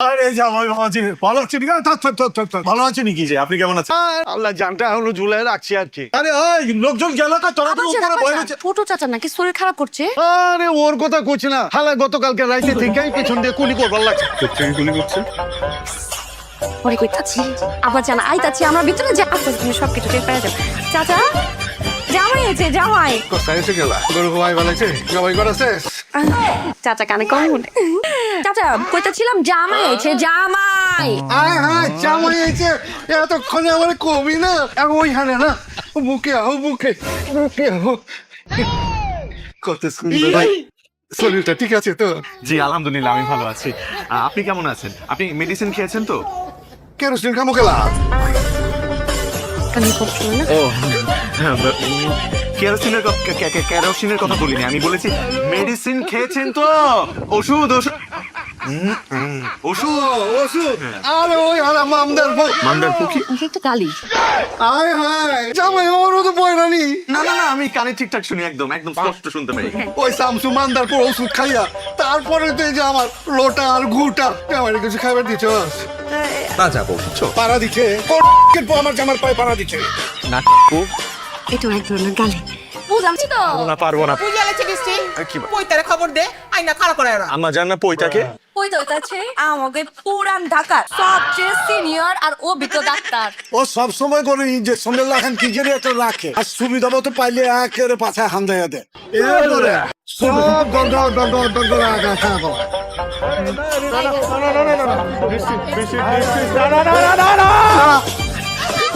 আরে জামাই বাবাজি ভালো আছেন? ভালো আছেন কি যে আপনি কেমন আছেন? আল্লাহ জানটা হলো ঝুলাই রাখছি আর কি। আরে ওই লোকজন গেল তো তোরা তো উপরে বয়ে রয়েছে। ছোট চাচা নাকি শরীর খারাপ করছে? আরে ওর কথা কইছি না, হালা গতকালকে রাইতে থেকেই পেছন দিয়ে কুলি করবার লাগছে। কোথায় গুলি করছে? পরে কইতাছি আবার জানা আইতাছি আমরা ভিতরে যে আস্তে আস্তে সবকিছু টের পেয়ে যাব। চাচা জামাই আছে জামাই। কোথায় এসে গেলা? গরু ঘুমাই ভালাইছে, জবাই করাছে। চাচা কানে কম শুনে। চাচা কইতাছিলাম জামাই আছে জামাই। আয় হায় জামাই আইছে, এতক্ষণে আমার কবি না এখন ওইখানে না, বুকে আহ বুকে বুকে আহ। কত সুন্দর ভাই, শরীরটা ঠিক আছে তো? জি আলহামদুলিল্লাহ আমি ভালো আছি। আপনি কেমন আছেন? আপনি মেডিসিন খেয়েছেন তো? কেরোসিন খামো গেলা? কানে কম শুনে না। ও কেরোসিনের কথা বলিনি, আমি বলেছি মেডিসিন খেয়েছেন তো? ওষুধ ওষুধ ওষুধ ওষুধ। আরে ওই হালা মামদার বউ। মান্দার পুকি? একটু গালি। আয় হায় জামাই আমারও তো বয় নানি। না না না আমি কানে ঠিকঠাক শুনি, একদম একদম স্পষ্ট শুনতে পাই। ওই শামসু মান্দার পর ওষুধ খাইয়া তারপরে তো এই যে আমার লোটা আর ঘুটা আমার কিছু খাবার দিচ্ছ। না যাবো বুঝছো? পাড়া দিচ্ছে আমার জামার পায়ে পাড়া দিচ্ছে। না এটা এক ধরনের গালি। বুঝামছি তো। না পারবো না। তুই গেলে চিনিসটি কি বল? পয়তারে খবর দে আইনা খাড়া করে না। আমার জান না পইটাকে। ওই তো আছে আমাকে পুরান ঢাকার সবচেয়ে সিনিয়র আর অভিজ্ঞ ডাক্তার। ও সব সময় করে ইঞ্জেকশন লাগান কি জন্য একটা রাখে আর সুবিধা মতো পাইলে একেবারে পাছায় হান্দাইয়া দেয় এরপরে সব দন্ড দন্ড দন্ড রাখা খাবো।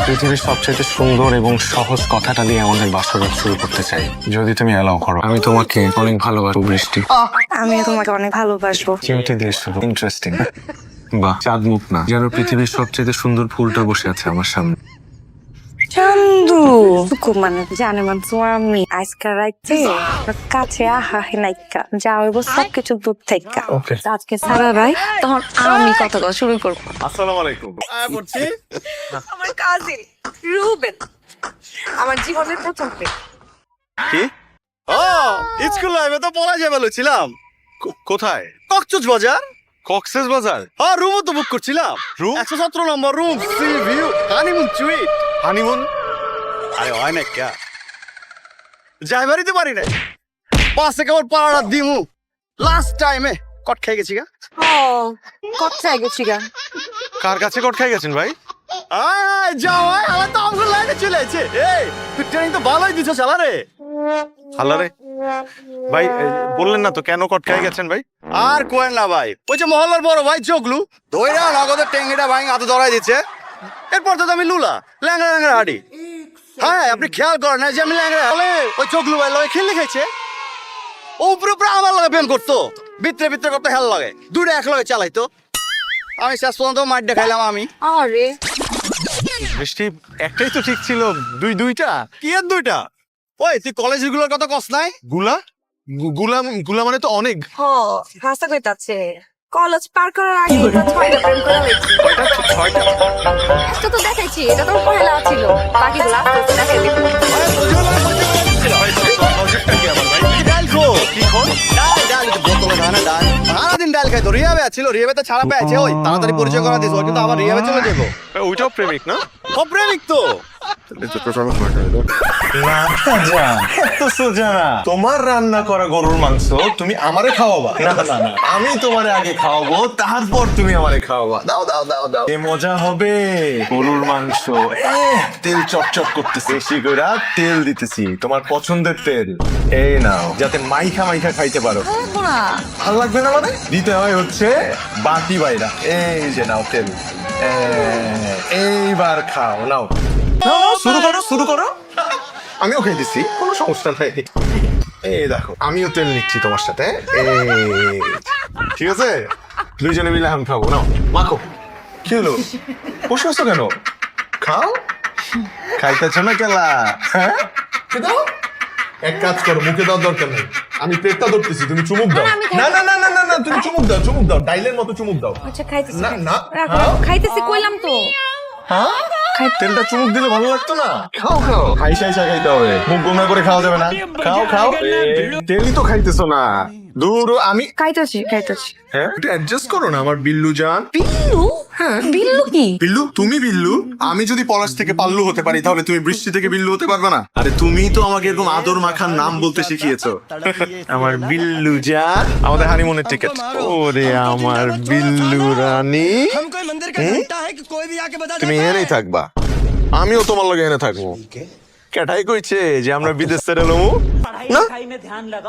পৃথিবীর সবচেয়ে সুন্দর এবং সহজ কথাটা দিয়ে আমাদের বাসরাত শুরু করতে চাই, যদি তুমি অ্যালাউ করো। আমি তোমাকে অনেক ভালোবাসবো বৃষ্টি। আমি তোমাকে অনেক ভালোবাসবো। কিউটি দিয়ে শুরু, ইন্টারেস্টিং। বাহ, চাঁদ মুখ না, যেন পৃথিবীর সবচেয়ে সুন্দর ফুলটা বসে আছে আমার সামনে। চান্দু খুব মানে জানে মান আমি আজকে রাইতে কাছে আহা নাইকা যা হইব সবকিছু দূর থেকে। Okay. আজকে সারা রাই তখন আমি কথা বলা শুরু করবো। আসসালামু আলাইকুম। আমার কাজিন রুবেন আমার জীবনের প্রথম প্রেম। কি? ও স্কুল লাইফে তো পড়া যাবে বলেছিলাম। কোথায়? কক্সবাজার বাজার। কক্সেস বাজার? হ্যাঁ রুমও তো বুক করছিলাম। Room? 117 number room, sea view, honeymoon suite. Honeymoon? আরে হয় না কে যাই বাড়িতে পারি না, পাশে কেবল পাড়া দিমু। লাস্ট টাইমে কট খেয়ে গেছি গা। ও কোথায় গেছি গা? কার কাছে কট খাই গেছেন ভাই? আয় যাওয়াই আমার তো আমগুলো লাইনে চলে আছে। এই তুই ট্রেনিং তো ভালোই দিছ চালা রে। আল্লাহ রে ভাই, বললেন না তো কেন কট খাই গেছেন ভাই? আর কোয়েন না ভাই, ওই যে মহল্লার বড় ভাই জগলু দইরা নগদের টেঙ্গিটা ভাই হাতে ধরাই দিচ্ছে। এরপর তো আমি লুলা ল্যাংড়া ল্যাংড়া হাঁটি। হ্যাঁ আপনি খেয়াল করেন না যে আমি ল্যাংড়া হলে ওই চগলু ভাই লগে খেললে খাইছে। ও উপরে উপরে আমার লগে প্রেম করতো, ভিতরে ভিতরে করতে হেল লাগে, দুটো এক লগে চালাইতো। আমি শেষ পর্যন্ত মার দেখাইলাম আমি। আরে বৃষ্টি একটাই তো ঠিক ছিল, দুইটা কি আর দুইটা? ওই তুই কলেজের গুলোর কথা কস নাই? গুলা? গুলা গুলা মানে তো অনেক। হ হাসা কইতাছে কলেজ পার করার আগে এটা ছয়টা প্রেম করা হয়েছে। কয়টা? 6টা? একটা তো দেখাইছি, এটা তো পহেলা ছিল, বাকিগুলো আস্তে আস্তে দেখাই দিব। সাবজেক্টটা কি আমার ভাই? ডাল খো কি খোঁজ? ডাল ডাল বোতলে ধানে ডাল সারাদিন ডাল খাইতো। রিহাবে ছিল, রিহাবে ছাড়া পেয়েছে। ওই তাড়াতাড়ি পরিচয় করা দিস, ওই কিন্তু আবার রিহাবে চলে যাবো। ওইটাও প্রেমিক না? ও প্রেমিক তো। তোমার রান্না করা গরুর মাংস তুমি আমারে খাওয়াবা? না না না, আমি তোমারে আগে খাওয়াবো, তারপর তুমি আমারে খাওয়াবা। দাও দাও দাও দাও, এ মজা হবে। গরুর মাংস তেল চটচট করতেছে, বেশি করে তেল দিতেছি, তোমার পছন্দের তেল। এই নাও, যাতে মাইখা মাইখা খাইতে পারো। ভাল লাগবে না মানে? দিতে হয় হচ্ছে বাটি বাইরা। এই যে নাও তেল, এইবার খাও। নাও নাও নাও, শুরু করো শুরু করো। আমিও খেয়ে দিচ্ছি, কোনো সমস্যা নাই। এই দেখো আমিও তেল নিচ্ছি তোমার সাথে। এই ঠিক আছে, দুইজনে মিলে আমি খাবো। নাও মাখো। কি হলো, বসে আছো কেন? খাও, খাইতেছ না কেলা? হ্যাঁ দাও, এক কাজ করো, মুখে দেওয়ার দরকার নেই, আমি পেটটা ধরতেছি, তুমি চুমুক দাও। না না না না না না, তুমি চুমুক দাও, চুমুক দাও, ডাইলের মতো চুমুক দাও। আচ্ছা খাইতেছি না না, খাইতেছি কইলাম তো। হ্যাঁ তেলটা চুমুক দিলে ভালো লাগতো না? খাও খাও, খাইতে হবে, মুখ গোমরা করে খাওয়া যাবে না। খাও খাও, তেলই তো খাইতেছো না। দূর আমি খাইতেছি খাইতেছি। হ্যাঁ একটু অ্যাডজাস্ট করো না আমার বিল্লু জান। বিল্লু? হ্যাঁ বিল্লু কি? বিল্লু তুমি বিল্লু, আমি যদি পলাশ থেকে পাল্লু হতে পারি তাহলে তুমি বৃষ্টি থেকে বিল্লু হতে পারবে না? আরে তুমি তো আমাকে এরকম আদর মাখার নাম বলতে শিখিয়েছো। আমার বিল্লু জান, আমাদের হানিমুনের টিকিট। ওরে আমার বিল্লু রানী, তুমি এনেই থাকবা, আমিও তোমার লগে এনে থাকবো। কেটাই কইছে যে আমরা বিদেশ ছেড়ে লমু না,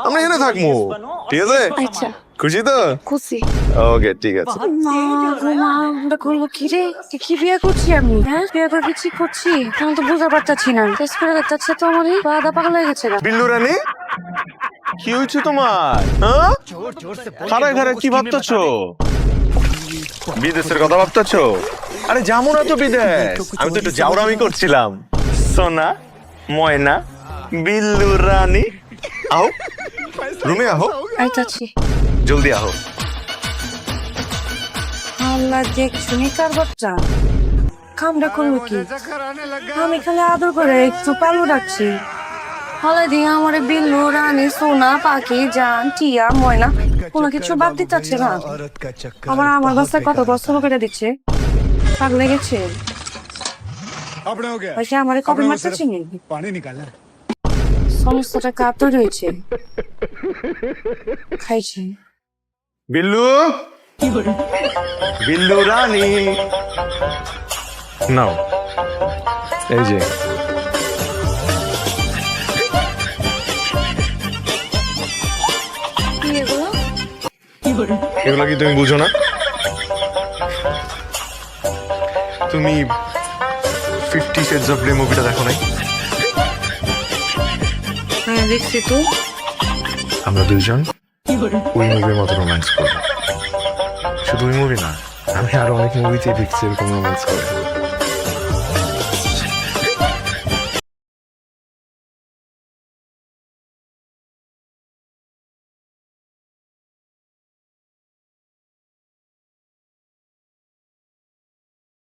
আমরা এনে থাকবো, ঠিক আছে? আচ্ছা খুশি তো? খুশি। ওকে ঠিক আছে। মা গো মা, আমরা করবো কি রে? কি বিয়ে করছি আমি? হ্যাঁ বিয়ে করে কি করছি আমি তো বুঝতে পারতাছি না। টেস্ট করে দেখতেছে তো আমার বাদা পাগল হয়ে গেছে না। বিল্লু রানী কি হয়েছে তোমার? হ্যাঁ খারায় খারায় কি ভাবতেছো? বিদেশের কথা ভাবতেছো? আরে যাবো না তো বিদেশ, আমি তো একটু জাউরামি করছিলাম। সোনা ময়না বিল্লু রানী, আও রুমে আহো, আইতাছি। জলদি আহো। আল্লাহ দেখছি নি কার বাচ্চা কামড়া করলো কি? আমি খালি আদর করে একটু পালু রাখছি। হলে দিয়ে আমার বিল্লু রানী সোনা পাখি জান টিয়া ময়না কোনো কিছু বাদ দিতে না। আমার বাচ্চা কত কষ্ট করে দিচ্ছে, পাগলে গেছে। সে আমার কবে মারতেছি নি, সমস্তটা কাপ তো রয়েছে খাইছে। বিল্লু বিল্লু রানী নাও, এই যে কি এগুলো? এগুলো কি তুমি বুঝো না? তুমি 50 Shades of Grey মুভিটা দেখো নাই? হ্যাঁ দেখছি তো। আমরা দুইজন ওই মুভির মতো রোম্যান্স করবো। শুধু ওই মুভি না, আমি আরো অনেক মুভিতে দেখছি এরকম রোম্যান্স করে।